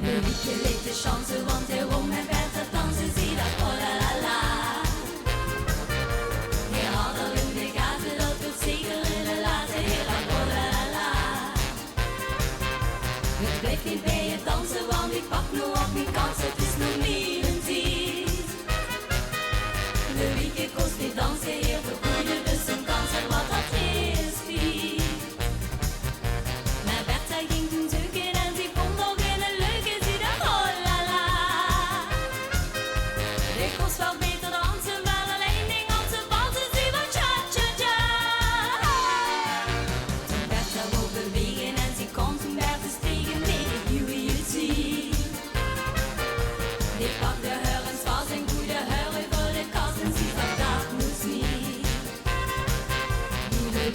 Marieke leek de chance, want hij won met Bertha dansen, zie dat, oh la la la. Hij had al in de gaten, dat wordt zeker in de laatste, heel lang, oh la la la. Het blijft niet bij het dansen, want ik pak nu op mijn kans, het is nog niet een team. Marieke kost die dansen, heel vergoeden, dus een kans en wat dat is wie. Maar Bertha ging toen zoeken en die vond nog in een leuke, zie dat, oh la la. Ik kost wel beter dansen, maar alleen ding als ze valsen, zie wat cha cha cha. Toen Bertha wou bewegen en ze kon toen Bertha stegen tegen Huey het zie. Die pakte haar en zwaar zijn goede haar over de kast en zie dat dat moest niet. Doe de